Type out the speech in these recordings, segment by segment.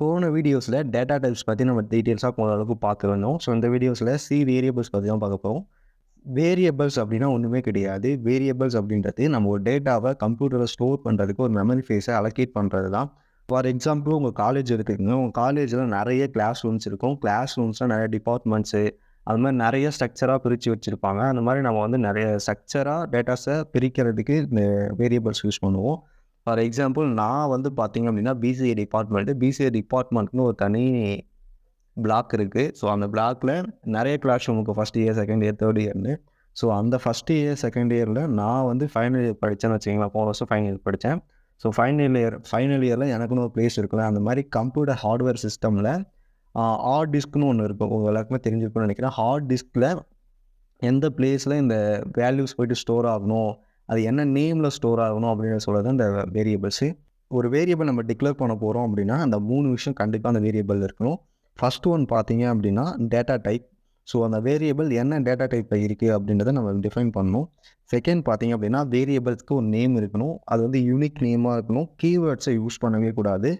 போன வீடியோஸில் data types பற்றி நம்ம டீட்டெயில்ஸாக ஓரளவுக்கு பார்த்துருந்தோம். ஸோ இந்த வீடியோஸில் வேரியபிள்ஸ் பற்றி தான் பார்க்க போகிறோம். வேரியபிள்ஸ் அப்படின்னா ஒன்றுமே கிடையாது. வேரியபிள்ஸ் அப்படின்றது நம்ம ஒரு டேட்டாவை கம்ப்யூட்டரில் ஸ்டோர் பண்ணுறதுக்கு ஒரு மெமரி ஃபேஸை அலோகேட் பண்ணுறது தான். ஃபார் எக்ஸாம்பிள் உங்கள் காலேஜ் எடுத்துக்கோங்க. உங்கள் காலேஜில் நிறைய கிளாஸ் ரூம்ஸ் இருக்கும். கிளாஸ் ரூம்ஸில் நிறைய டிபார்ட்மெண்ட்ஸு அது மாதிரி நிறைய ஸ்ட்ரக்சராக பிரித்து வச்சுருப்பாங்க. அந்த மாதிரி நம்ம வந்து நிறைய ஸ்ட்ரக்சராக டேட்டாஸை பிரிக்கிறதுக்கு இந்த வேரியபிள்ஸ் யூஸ் பண்ணுவோம். ஃபார் எக்ஸாம்பிள் நான் வந்து பார்த்தீங்க அப்படின்னா பிசிஏ டிபார்ட்மெண்ட்னு ஒரு தனி பிளாக் இருக்குது. ஸோ அந்த பிளாக்கில் நிறைய கிளாஸ் ரூமுக்கு first year, second year, third இயர்னு. ஸோ அந்த ஃபஸ்ட் இயர், செகண்ட் இயரில் நான் வந்து ஃபைனல் இயர் படித்தேன்னு வச்சுக்கலாம். போன வருஷம் ஃபைனல் இயர் படித்தேன். ஸோ ஃபைனல் இயரில் எனக்குன்னு ஒரு ப்ளேஸ் இருக்குல்ல, அந்த மாதிரி கம்ப்யூட்டர் ஹார்ட்வேர் சிஸ்டமில் ஹார்ட் டிஸ்க்னு ஒன்று இருக்கும். உங்கள் எல்லாருக்குமே தெரிஞ்சிருக்குன்னு நினைக்கிறேன். ஹார்ட் டிஸ்கில் எந்த பிளேஸில் இந்த வேல்யூஸ் போய்ட்டு ஸ்டோர் ஆகணும், அது என்ன நேமில் ஸ்டோர் ஆகணும் அப்படின்னு சொல்கிறது இந்த வேரியபிள்ஸு. ஒரு வேரியபிள் நம்ம டிக்ளேர் பண்ண போகிறோம் அப்படின்னா அந்த 3 விஷயம் கண்டிப்பாக அந்த வேரியபிள் இருக்கணும். ஃபர்ஸ்ட் ஒன் பார்த்தீங்க அப்படின்னா டேட்டா டைப். ஸோ அந்த வேரியபிள் என்ன டேட்டா டைப்பில் இருக்குது அப்படின்றத நம்ம டிஃபைன் பண்ணணும். செகண்ட் பார்த்தீங்க அப்படின்னா வேரியபிள்ஸ்க்கு ஒரு நேம் இருக்கணும். அது வந்து யூனிக் நேமாக இருக்கணும். கீவேர்ட்ஸை யூஸ் பண்ணவே கூடாது.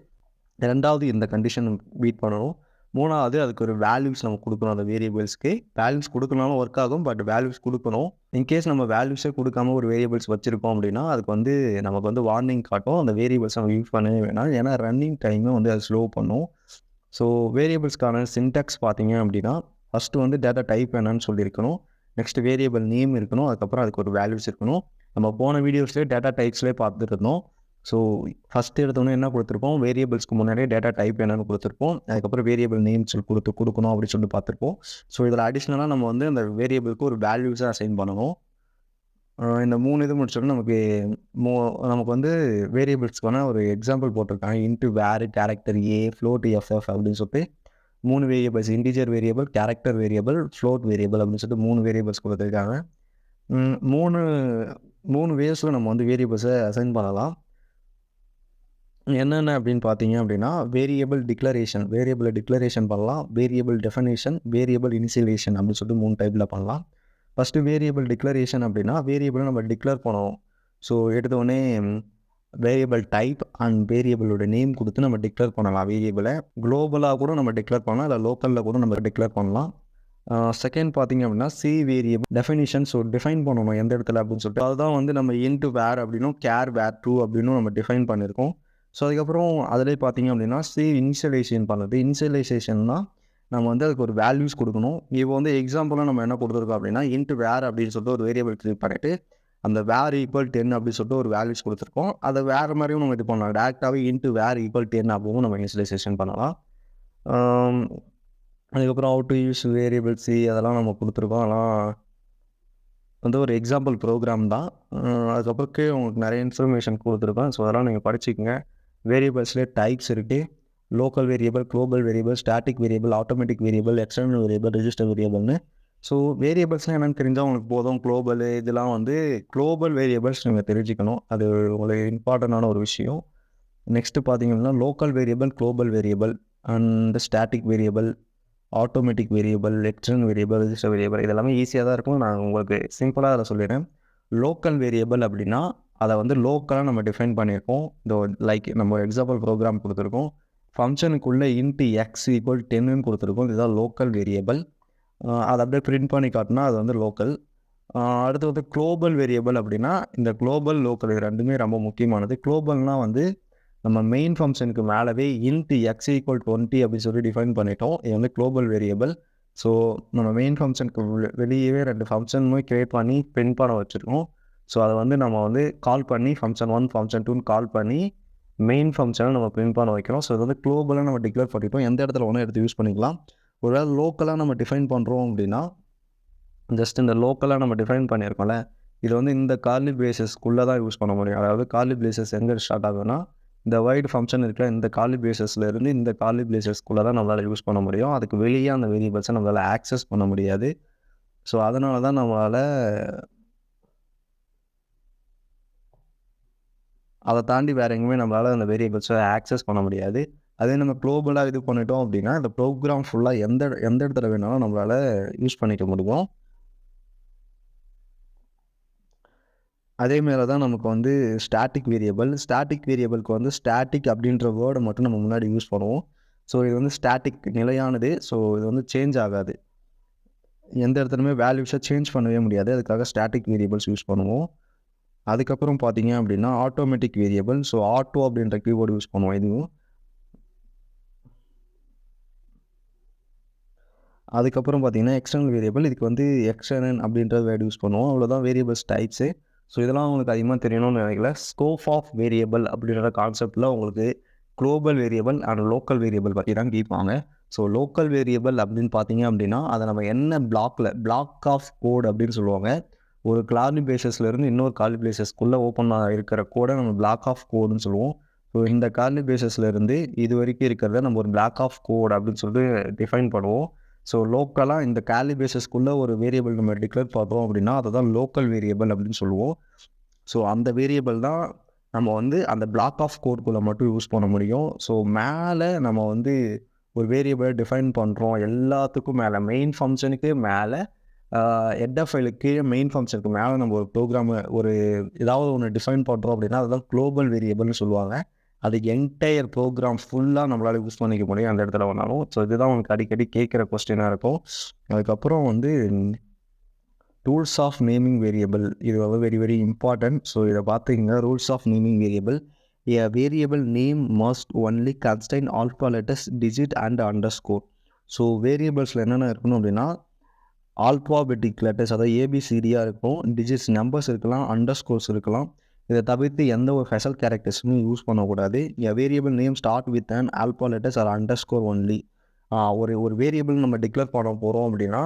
ரெண்டாவது இந்த கண்டிஷன் மீட் பண்ணணும். மூணாவது அதுக்கு ஒரு வேல்யூஸ் நம்ம கொடுக்கணும். அந்த வேரியபிள்ஸ்க்கு வேல்யூஸ் கொடுக்கணும்னாலும் ஒர்க் ஆகும், பட் வேல்யூஸ் கொடுக்கணும். இன்கேஸ் நம்ம வேல்யூஸே கொடுக்காம ஒரு வேரியபிள்ஸ் வச்சுருக்கோம் அப்படின்னா அதுக்கு வந்து நமக்கு வந்து வார்னிங் காட்டும். அந்த வேரியபிள்ஸ் நம்ம யூஸ் பண்ணவே வேணாம். ஏன்னா ரன்னிங் டைமை வந்து அது ஸ்லோ பண்ணும். ஸோ வேரியபிள்ஸ்க்கான சின்டாக்ஸ் பார்த்தீங்க அப்படின்னா ஃபஸ்ட்டு வந்து டேட்டா டைப் என்னன்னு சொல்லியிருக்கணும். நெக்ஸ்ட் வேரியபிள் நேம் இருக்கணும். அதுக்கப்புறம் அதுக்கு ஒரு வேல்யூஸ் இருக்கணும். நம்ம போன வீடியோஸ்லேயே டேட்டா டைப்ஸ்லேயே பார்த்துட்டு இருந்தோம். ஸோ ஃபஸ்ட்டு எடுத்தோன்னே என்ன கொடுத்துருப்போம், வேரியபிள்ஸ்க்கு முன்னாடியே டேட்டா டைப் என்னென்னு கொடுத்துருப்போம். அதுக்கப்புறம் வேரியபிள் நேம் சொல்லி கொடுக்கணும் அப்படின்னு சொல்லிட்டு பார்த்துருப்போம். ஸோ இதில் அடிஷ்னலாக நம்ம வந்து அந்த வேரியபிளுக்கு ஒரு வேல்யூஸை அசைன் பண்ணணும். இந்த 3 இது முடிச்சோன்னா நமக்கு வந்து வேரியபிள்ஸ்க்கான ஒரு எக்ஸாம்பிள் போட்டிருக்காங்க. இன்ட்டு வேர், கேரக்டர் ஏ, ஃப்ளோட் எஃப்எஃப் அப்படின்னு சொல்லிட்டு 3 variables, integer variable, character variable, float variable அப்படின்னு சொல்லிட்டு 3 வேரியபிள்ஸ் கொடுத்துருக்காங்க. 3 வேஸில் நம்ம வந்து வேரியபிள்ஸை அசைன் பண்ணலாம். என்னென்ன அப்படின்னு பார்த்தீங்க அப்படின்னா வேரியபிள் டிக்ளரேஷன் பண்ணலாம். வேரியபிள் டெஃபினேஷன், வேரியபிள் இனிஷியலேஷன் அப்படின்னு சொல்லிட்டு 3 டைப்பில் பண்ணலாம். ஃபஸ்ட்டு வேரியபிள் டிக்ளரேஷன் அப்படின்னா வேரியபிளை நம்ம டிக்ளேர் பண்ணணும். ஸோ எடுத்தோடனே வேரியபிள் டைப் அண்ட் வேரியபிளோட நேம் கொடுத்து நம்ம டிக்ளேர் பண்ணலாம். வேரியபிளை குளோபலாக கூட நம்ம டிக்ளேர் பண்ணலாம், இல்லை லோக்கலில் கூட நம்ம டிக்ளேர் பண்ணலாம். செகண்ட் பார்த்தீங்க அப்படின்னா வேரியபிள் டெஃபினிஷன். ஸோ டிஃபைன் பண்ணணும் எந்த இடத்துல அப்படின்னு சொல்லிட்டு. அதுதான் வந்து நம்ம இன்ட்டு வேர் அப்படின்னும் கேர் வேர் ட்ரூ அப்படின்னும் நம்ம டிஃபைன் பண்ணியிருக்கோம். ஸோ அதுக்கப்புறம் அதிலே பார்த்தீங்க அப்படின்னா இனிஷியலைசேஷன் பண்ணுறது. இனிஷியலைசேஷன்னா நம்ம வந்து அதுக்கு ஒரு வேல்யூஸ் கொடுக்கணும். இப்போ வந்து எக்ஸாம்பிளாக நம்ம என்ன கொடுத்துருக்கோம் அப்படின்னா இன்ட்டு வேர் அப்படின்னு சொல்லிட்டு ஒரு வேரியபிள் கிரியேட் பண்ணிவிட்டு அந்த வேர் ஈக்குவல் 10 அப்படின்னு சொல்லிட்டு ஒரு வேல்யூஸ் கொடுத்துருக்கோம். அதை வேறு மாதிரியும் நம்ம இது பண்ணலாம். டேரெக்டாகவே இன்ட்டு வேர் ஈக்குவல் 10 அப்படிவும் நம்ம இனிஷியலைசேஷன் பண்ணலாம். அதுக்கப்புறம் how to use variable C அதெல்லாம் நம்ம கொடுத்துருக்கோம். அதெல்லாம் வந்து ஒரு எக்ஸாம்பிள் ப்ரோக்ராம் தான். அதுக்கப்புறம் உங்களுக்கு நிறைய இன்ஃபர்மேஷன் கொடுத்துருக்கோம். ஸோ அதெல்லாம் நீங்கள் படிச்சுக்கோங்க. வேரியபிள்ஸ்லேயே டைப்ஸ் இருக்குது. Local variable, global variable, static variable, automatic variable, external variable, register வேரியபிள்னு. ஸோ வேரியபிள்ஸ்லாம் என்னென்னு தெரிஞ்சால் உங்களுக்கு போதும். குளோபல் இதெல்லாம் வந்து குளோபல் வேரியபிள்ஸ் நீங்கள் தெரிஞ்சுக்கணும். அது உங்களுக்கு இம்பார்ட்டண்டான ஒரு விஷயம். நெக்ஸ்ட்டு பார்த்தீங்கன்னா local variable, global variable and static variable, automatic variable, external variable, register variable இதெல்லாமே ஈஸியாக தான் இருக்கும். நான் உங்களுக்கு சிம்பிளாக அதை சொல்லிடுறேன். லோக்கல் வேரியபிள் அப்படின்னா அதை வந்து லோக்கலாக நம்ம டிஃபைன் பண்ணியிருக்கோம். லைக் நம்ம எக்ஸாம்பிள் ப்ரோக்ராம் கொடுத்துருக்கோம். ஃபங்க்ஷனுக்குள்ளே இன்ட்டு எக்ஸ் ஈக்குவல் 10ன்னு கொடுத்துருக்கோம். இதுதான் லோக்கல் வேரியபிள். அதை அப்படியே பிரிண்ட் பண்ணி காட்டினா அது வந்து லோக்கல். அடுத்து வந்து குளோபல் வேரியபிள் அப்படின்னா இந்த குளோபல், லோக்கல் இது ரெண்டுமே ரொம்ப முக்கியமானது. குளோபல்னால் வந்து நம்ம மெயின் ஃபங்க்ஷனுக்கு மேலவே இன்ட்டு எக்ஸ் ஈக்குவல் 20 அப்படின்னு சொல்லி டிஃபைன் பண்ணிட்டோம். இது வந்து குளோபல் வேரியபிள். ஸோ நம்ம மெயின் ஃபங்க்ஷனுக்கு வெளியவே 2 ஃபங்க்ஷனுமே க்ரியேட் பண்ணி பிரிண்ட் பண்ண வச்சுருக்கோம். ஸோ அதை வந்து நம்ம வந்து கால் பண்ணி ஃபங்க்ஷன் 1, ஃபங்க்ஷன் 2ன்னு கால் பண்ணி மெயின் ஃபங்க்ஷனை நம்ம பிரிண்ட் பண்ண வைக்கிறோம். ஸோ இது வந்து குளோபலாக நம்ம டிக்ளேர் பண்ணிட்டோம். எந்த இடத்துல ஒன்றும் எடுத்து யூஸ் பண்ணிக்கலாம். ஒருவேளை லோக்கலாக நம்ம டிஃபைன் பண்ணுறோம் அப்படின்னா ஜஸ்ட் இந்த லோக்கலாக நம்ம டிஃபைன் பண்ணியிருக்கோம்ல, இது வந்து இந்த கார்லி பிரேசஸ்க்குள்ளே தான் யூஸ் பண்ண முடியும். அதாவது கார்லி பிரேசஸ் எங்கே ஸ்டார்ட் ஆகுதுன்னா இந்த வைட் ஃபங்க்ஷன் இருக்கிற இந்த கார்லி பிரேசஸ்லேருந்து இந்த கார்லி பிரேசஸ்க்குள்ளே தான் நம்மளால் யூஸ் பண்ண முடியும். அதுக்கு வெளியே அந்த வேரியபிள்ஸை நம்மளால் ஆக்சஸ் பண்ண முடியாது. ஸோ அதனால தான் நம்மளால் அதை தாண்டி வேறு எங்கேயுமே நம்மளால் அந்த வேரியபிள்ஸை ஆக்சஸ் பண்ண முடியாது. அதே நம்ம குளோபலாக இது பண்ணிட்டோம் அப்படின்னா இந்த ப்ரோக்ராம் ஃபுல்லாக எந்த இடத்துல வேணாலும் நம்மளால் யூஸ் பண்ணிக்க முடியும். அதேமாரி தான் நமக்கு வந்து ஸ்டாட்டிக் வேரியபிளுக்கு வந்து ஸ்டாட்டிக் அப்படின்ற வேர்டை மட்டும் நம்ம முன்னாடி யூஸ் பண்ணுவோம். ஸோ இது வந்து ஸ்டாட்டிக் நிலையானது. ஸோ இது வந்து சேஞ்ச் ஆகாது. எந்த இடத்துலையுமே வேல்யூஸை சேஞ்ச் பண்ணவே முடியாது. அதுக்காக ஸ்டாட்டிக் வேரியபிள்ஸ் யூஸ் பண்ணுவோம். அதுக்கப்புறம் பார்த்தீங்க அப்படின்னா ஆட்டோமேட்டிக் வேரியபிள். ஸோ ஆட்டோ அப்படின்ற கீவேர்டு யூஸ் பண்ணுவோம் இதுவும். அதுக்கப்புறம் பார்த்தீங்கன்னா எக்ஸ்டர்னல் வேரியபிள். இதுக்கு வந்து எக்ஸ்டர்னல் அப்படின்ற வேர்டு யூஸ் பண்ணுவோம். அவ்வளோதான் வேரியபிள்ஸ் டைப்ஸு. ஸோ இதெல்லாம் உங்களுக்கு அதிகமாக தெரியணும்னு நினைக்கல. ஸ்கோப் ஆஃப் வேரியபிள் அப்படின்ற கான்செப்டில் உங்களுக்கு global variable and local variable பற்றி தான் கேட்பாங்க. ஸோ லோக்கல் வேரியபிள் அப்படின்னு பார்த்தீங்க அப்படின்னா அதை நம்ம என்ன பிளாக் ஆஃப் கோட் அப்படின்னு சொல்லுவாங்க. ஒரு கார்லி பேசஸ்லேருந்து இன்னொரு கார்லி பேசஸ்க்குள்ளே ஓப்பனாக இருக்கிற கோடை நம்ம பிளாக் ஆஃப் கோடுன்னு சொல்லுவோம். ஸோ இந்த கார்லி பேசஸ்லேருந்து இது வரைக்கும் இருக்கிறத நம்ம ஒரு பிளாக் ஆஃப் கோட் அப்படின்னு சொல்லிட்டு டிஃபைன் பண்ணுவோம். ஸோ லோக்கலாக இந்த கார்லி பேசஸ்க்குள்ளே ஒரு வேரியபிள் நம்ம டிக்ளேர் பண்ணுறோம் அப்படின்னா அதை தான் லோக்கல் வேரியபிள் அப்படின்னு சொல்லுவோம். ஸோ அந்த வேரியபிள் தான் நம்ம வந்து அந்த பிளாக் ஆஃப் கோட்குள்ளே மட்டும் யூஸ் பண்ண முடியும். ஸோ மேலே நம்ம வந்து ஒரு வேரியபிளை டிஃபைன் பண்ணுறோம். எல்லாத்துக்கும் மேலே மெயின் ஃபங்க்ஷனுக்கு மேலே ஹெட்டர் ஃபைலுக்கு மெயின் ஃபங்க்ஷனுக்கு மேலே நம்ம ஒரு ப்ரோக்ராமை ஒரு ஏதாவது ஒன்று டிஃபைன் பண்ணுறோம் அப்படின்னா அதுதான் குளோபல் வேரியபிள்னு சொல்லுவாங்க. அது என்டையர் ப்ரோக்ராம் ஃபுல்லாக நம்மளால் யூஸ் பண்ணிக்க முடியும் அந்த இடத்துல வேணாலும். ஸோ இதுதான் உங்களுக்கு அடிக்கடி கேட்குற கொஸ்டினாக இருக்கும். அதுக்கப்புறம் வந்து ரூல்ஸ் ஆஃப் நேமிங் வேரியபிள். இது வந்து வெரி வெரி இம்பார்ட்டன்ட். ஸோ இதை பார்த்தீங்கன்னா rules of naming variable. A variable name must only contain alpha letters, digit and underscore. So வேரியபிள்ஸில் என்னென்ன இருக்கணும் அப்படின்னா ஆல்பாபெட்டிக் லெட்டர்ஸ், அதாவது ஏபிசிடியாக இருக்கும், டிஜிட்ஸ் நம்பர்ஸ் இருக்கலாம், அண்டர்ஸ்கோர்ஸ் இருக்கலாம். இதை தவிர்த்து எந்த ஒரு ஸ்பெஷல் கேரக்டர்ஸுமே யூஸ் பண்ணக்கூடாது. A variable name start with an alpha letters or underscore only. ஒரு வேரியபிள் நம்ம டிக்ளேர் பண்ண போகிறோம் அப்படின்னா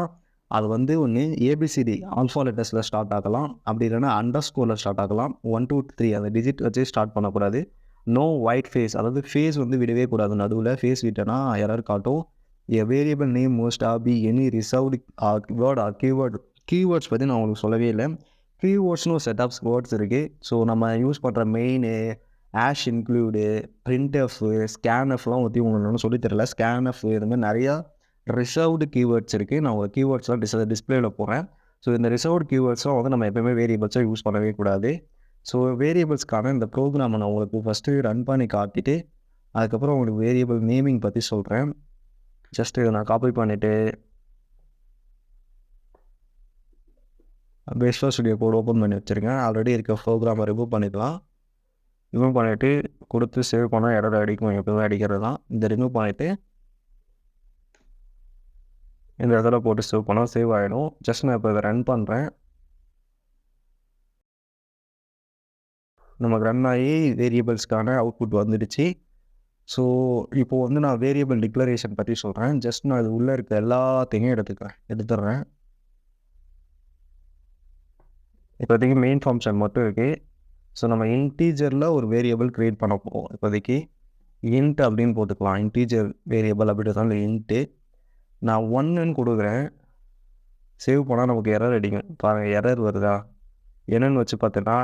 அது வந்து ஒன்று ஏபிசிடி ஆல்ஃபா லெட்டர்ஸில் ஸ்டார்ட் ஆகலாம், அப்படி இல்லைன்னா அண்டர்ஸ்கோரில் ஸ்டார்ட் ஆகலாம். 1 2 3 அந்த டிஜிட் வச்சு ஸ்டார்ட் பண்ணக்கூடாது. நோ ஒயிட் ஃபேஸ், அதாவது ஃபேஸ் வந்து விடவே கூடாது. நடுவில் ஃபேஸ் விட்டனா எரர் காட்டும். A variable name must be any reserved word or keyword. Keywords பற்றி நான் உங்களுக்கு சொல்லவே இல்லை. கீவேர்ட்ஸ்னு ஒரு செட் ஆஃப் வேர்ட்ஸ் இருக்குது. ஸோ நம்ம யூஸ் பண்ணுற மெயின் ஆஷ் இன்க்ளூடு, பிரிண்ட்எஃப், ஸ்கேன்எஃப்லாம் பற்றி உங்களுக்கு ஒன்றும் சொல்லித்தரல. ஸ்கேன்எஃப் இது மாதிரி நிறையா ரிசர்வ்டு கீவேர்ட்ஸ் இருக்குது. நான் ஒரு கீவேர்ட்ஸ்லாம் டிஸ்பிளேயில் போகிறேன். ஸோ இந்த ரிசர்வ்டு கீவேர்ட்ஸ்லாம் வந்து நம்ம எப்போயுமே வேரியபிள்ஸாக யூஸ் பண்ணவே கூடாது. ஸோ வேரியபிள்ஸ்க்கான இந்த ப்ரோக்ராமை நான் உங்களுக்கு ஃபஸ்ட்டு ரன் பண்ணி காட்டிட்டு அதுக்கப்புறம் உங்களுக்கு வேரியபிள் நேமிங் பற்றி சொல்கிறேன். ஜஸ்ட் இதை நான் காப்பி பண்ணிவிட்டு Visual Studio Code ஓப்பன் பண்ணி வச்சுருக்கேன். ஆல்ரெடி இருக்க ப்ரோக்ராமை ரிமூவ் பண்ணிக்கலாம். ரிமூவ் பண்ணிவிட்டு கொடுத்து சேவ் பண்ணால் எரர் அடிக்கும், எப்போவுமே அடிக்கிறது தான். இதை ரிமூவ் பண்ணிவிட்டு இந்த இடத்துல போட்டு சேவ் பண்ணால் சேவ் ஆகிடும். ஜஸ்ட் நான் இப்போ இதை ரன் பண்ணுறேன். நமக்கு ரன் ஆகி வேரியபிள்ஸ்க்கான அவுட்புட் வந்துடுச்சு. ஸோ இப்போது வந்து நான் வேரியபிள் டிக்ளரேஷன் பற்றி சொல்கிறேன். ஜஸ்ட் நான் இது உள்ளே இருக்க எல்லாத்தையும் எடுத்துடுறேன். இப்போதைக்கு மெயின் ஃபங்க்ஷன் மட்டும் இருக்குது. ஸோ நம்ம இன்டீஜரில் ஒரு வேரியபிள் க்ரியேட் பண்ண போகிறோம். இப்போதைக்கு இன்ட் அப்படின்னு போட்டுக்கலாம். இன்டீஜர் வேரியபிள் அப்படின்றதால இன்ட்டு நான் 1ன்னு கொடுக்குறேன். சேவ் பண்ணால் நமக்கு எரர் அடிக்கும். பாருங்கள் எரர் வருதா? என்னென்னு வச்சு பார்த்தோன்னா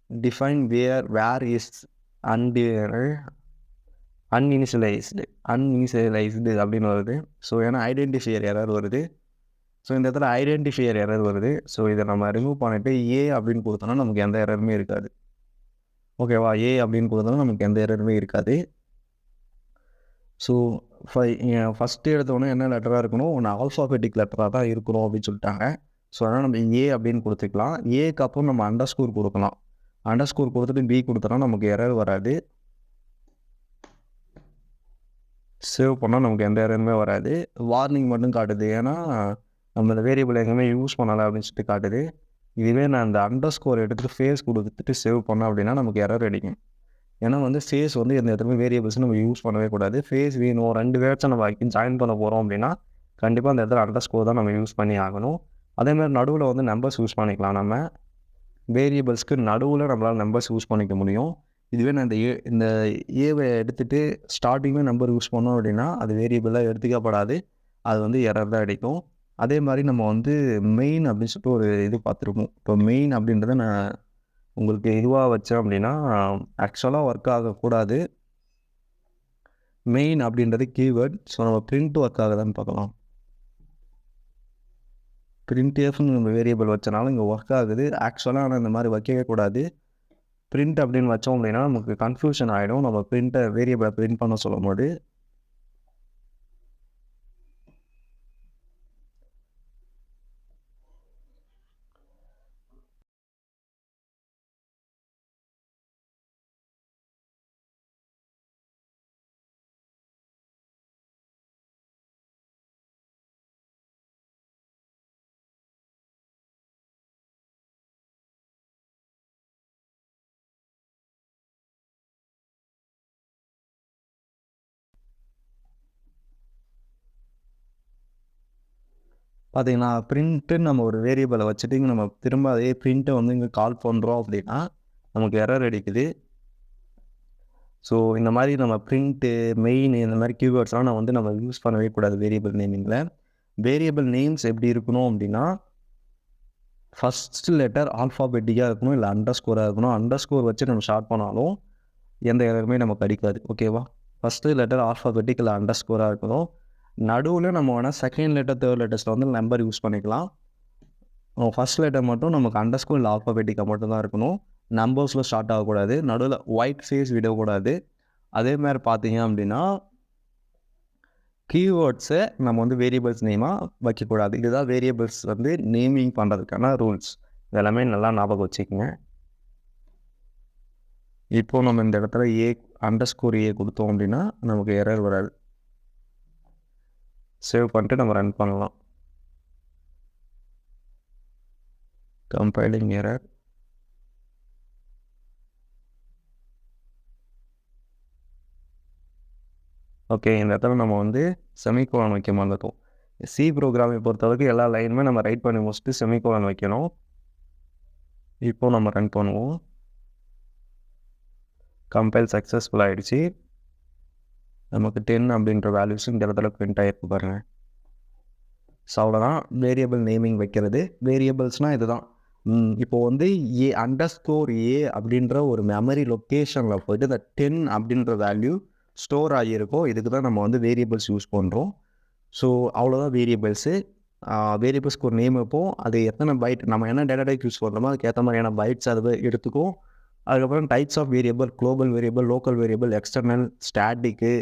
டிஃபைன் வேர் இஸ் அன்இனிஷியலைஸ்டு அப்படின்னு வருது. ஸோ ஏன்னா ஐடென்டிஃபையர் எரர் வருது. ஸோ இந்த இடத்துல ஐடென்டிஃபையர் எரர் வருது. ஸோ இதை நம்ம ரிமூவ் பண்ணிவிட்டு ஏ அப்படின்னு கொடுத்தோன்னா நமக்கு எந்த எரருமே இருக்காது. ஓகேவா? ஏ அப்படின்னு கொடுத்தோன்னா நமக்கு எந்த எரருமே இருக்காது. ஸோ ஃபஸ்ட்டு எடுத்தோடனே என்ன லெட்டராக இருக்கணும்? ஒன்று ஆல்ஃபாபெட்டிக் லெட்டராக தான் இருக்கணும் அப்படின்னு சொல்லிட்டாங்க. ஸோ அதனால் நம்ம ஏ அப்படின்னு கொடுத்துக்கலாம். ஏக்கு அப்புறம் நம்ம அண்டர்ஸ்கோர் கொடுக்கலாம். அண்டர்ஸ்கோர் கொடுத்துட்டு பி கொடுத்தோன்னா நமக்கு எரர் வராது. சேவ் பண்ணால் நமக்கு எந்த எரருமே வராது. வார்னிங் மட்டும் காட்டுது. ஏன்னா நம்ம இந்த வேரியபிள் எங்கேயுமே யூஸ் பண்ணலை அப்படின்னு சொல்லிட்டு காட்டுது. இதுவே நான் அந்த அண்டர்ஸ்கோர் எடுத்துகிட்டு ஃபேஸ் கொடுத்துட்டு சேவ் பண்ணோம் அப்படின்னா நமக்கு எரர் அடிக்கும். ஏன்னா வந்து ஃபேஸ் வந்து எந்த இடத்துலையுமே வேரியபிள்ஸ் நம்ம யூஸ் பண்ணவே கூடாது. ஃபேஸ் வேணும், 2 வேர்ட்ஸை நம்ம ஜாயின் பண்ண போகிறோம் அப்படின்னா கண்டிப்பாக அந்த இடத்துல அண்டர்ஸ்கோர் தான் நம்ம யூஸ் பண்ணி ஆகணும். அதேமாதிரி நடுவில் வந்து நம்பர்ஸ் யூஸ் பண்ணிக்கலாம். நம்ம வேரியபிள்ஸ்க்கு நடுவில் நம்மளால் நம்பர்ஸ் யூஸ் பண்ணிக்க முடியும். இதுவே நான் இந்த ஏவை எடுத்துகிட்டு ஸ்டார்டிங்மே நம்பர் யூஸ் பண்ணோம் அப்படின்னா அது வேரியபிளாக எடுத்துக்கப்படாது. அது வந்து எரர் தான் அடிக்கும். அதே மாதிரி நம்ம வந்து மெயின் அப்படின்னு சொல்லிட்டு ஒரு இது பார்த்துருப்போம். இப்போ மெயின் அப்படின்றத நான் உங்களுக்கு இதுவாக வச்சேன் அப்படின்னா ஆக்சுவலாக ஒர்க் ஆகக்கூடாது. மெயின் அப்படின்றது கீவேர்ட். ஸோ நம்ம பிரிண்ட் ஒர்க் ஆகுதான்னு பார்க்கலாம். பிரிண்ட்எஃப்னு நம்ம வேரியபிள் வச்சனாலும் இங்கே ஒர்க் ஆகுது. ஆக்சுவலாக ஆனால் இந்த மாதிரி வைக்கவே கூடாது. பிரிண்ட் அப்படின்னு வச்சோம் அப்படின்னா நமக்கு கன்ஃபியூஷன் ஆகிடும். நம்ம வேரியபிளை பிரிண்ட் பண்ண சொல்லும் போது பார்த்தீங்கன்னா பிரிண்ட்டுன்னு நம்ம ஒரு வேரியபிளை வச்சுட்டு இங்கே நம்ம திரும்ப அதே பிரிண்ட்டை வந்து இங்கே கால் பண்ணுறோம் அப்படின்னா நமக்கு எரர் அடிக்குது. ஸோ இந்த மாதிரி நம்ம பிரிண்ட்டு, மெயின் இந்த மாதிரி கீவேர்ட்ஸ்லாம் நம்ம யூஸ் பண்ணவே கூடாது வேரியபிள் நேமிங்கில். வேரியபிள் நேம்ஸ் எப்படி இருக்கணும் அப்படின்னா ஃபஸ்ட்டு லெட்டர் ஆல்ஃபாபெட்டிக்காக இருக்கணும், இல்லை அண்டர்ஸ்கோராக இருக்கணும். அண்டர்ஸ்கோர் வச்சு நம்ம ஸ்டார்ட் பண்ணாலும் எந்த எரருமே நமக்கு அடிக்காது. ஓகேவா? ஃபஸ்ட்டு லெட்டர் ஆல்ஃபாபெட்டிக் இல்லை அண்டர்ஸ்கோராக இருக்கணும். நடுவில் நம்ம வேணால் செகண்ட் லெட்டர், தேர்ட் லெட்டர்ஸில் வந்து நம்பர் யூஸ் பண்ணிக்கலாம். ஃபஸ்ட் லெட்டர் மட்டும் நமக்கு அண்டர்ஸ்கோர் இல்லை ஆல்ஃபாபெட்டிக்காக மட்டும்தான் இருக்கணும். நம்பர்ஸில் ஸ்டார்ட் ஆகக்கூடாது. நடுவில் ஒயிட் ஃபேஸ் விடக்கூடாது. அதே மாதிரி பார்த்தீங்க அப்படின்னா கீவேர்ட்ஸை நம்ம வந்து வேரியபிள்ஸ் நேமாக வைக்கக்கூடாது. இதுதான் வேரியபிள்ஸ் வந்து நேமிங் பண்ணுறதுக்கான ரூல்ஸ். இதெல்லாமே நல்லா ஞாபகம் வச்சுக்கோங்க. இப்போது நம்ம இந்த இடத்துல அண்டர்ஸ்கோர் ஏ கொடுத்தோம் அப்படின்னா நமக்கு எரர் வராது. சேவ் பண்ணிட்டு நம்ம ரன் பண்ணலாம். Compiling error. ஓகே, இந்த இடத்துல நம்ம வந்து செமிகோலன் வைக்க மாட்டோம். சி ப்ரோக்ராமை பொறுத்தளவுக்கு எல்லா லைனுமே நம்ம ரைட் பண்ணி முடிச்சுட்டு செமிகோலன் வைக்கணும். இப்போது நம்ம ரன் பண்ணுவோம். கம்பைல் சக்ஸஸ்ஃபுல் ஆகிடுச்சு. நமக்கு 10 அப்படின்ற வேல்யூஸ் இந்த இடத்துல பிரிண்ட் ஆகிருக்கு பாருங்கள். ஸோ அவ்வளோதான் வேரியபிள் நேமிங் வைக்கிறது. வேரியபிள்ஸ்னால் இதுதான். இப்போது வந்து அண்டர்ஸ்கோர் ஏ அப்படின்ற ஒரு மெமரி லொக்கேஷனில் போய்ட்டு இந்த 10 அப்படின்ற வேல்யூ ஸ்டோர் ஆகியிருக்கோம். இதுக்கு தான் நம்ம வந்து வேரியபிள்ஸ் யூஸ் பண்ணுறோம். ஸோ அவ்வளோதான் வேரியபிள்ஸு. வேரியபிள்ஸ்க்கு ஒரு நேம் வைப்போம். அது எத்தனை பைட் நம்ம என்ன டேட்டா டைப் யூஸ் பண்ணுறோமோ அதுக்கு ஏற்ற மாதிரியான பைட்ஸ் அதை எடுத்துக்கும். அதுக்கப்புறம் types of variable, global variable, local variable, external, static,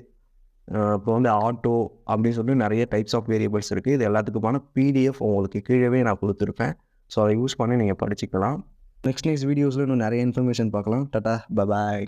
இப்போ வந்து ஆட்டோ அப்படின்னு சொல்லிட்டு நிறைய டைப்ஸ் ஆஃப் வேரியபிள்ஸ் இருக்குது. இது எல்லாத்துக்குமான பிடிஎஃப் உங்களுக்கு கீழே நான் கொடுத்துருப்பேன். ஸோ அதை யூஸ் பண்ணி நீங்கள் படிச்சுக்கலாம். நெக்ஸ்ட் வீடியோஸில் இன்னும் நிறைய இன்ஃபர்மேஷன் பார்க்கலாம். Tata, bye bye.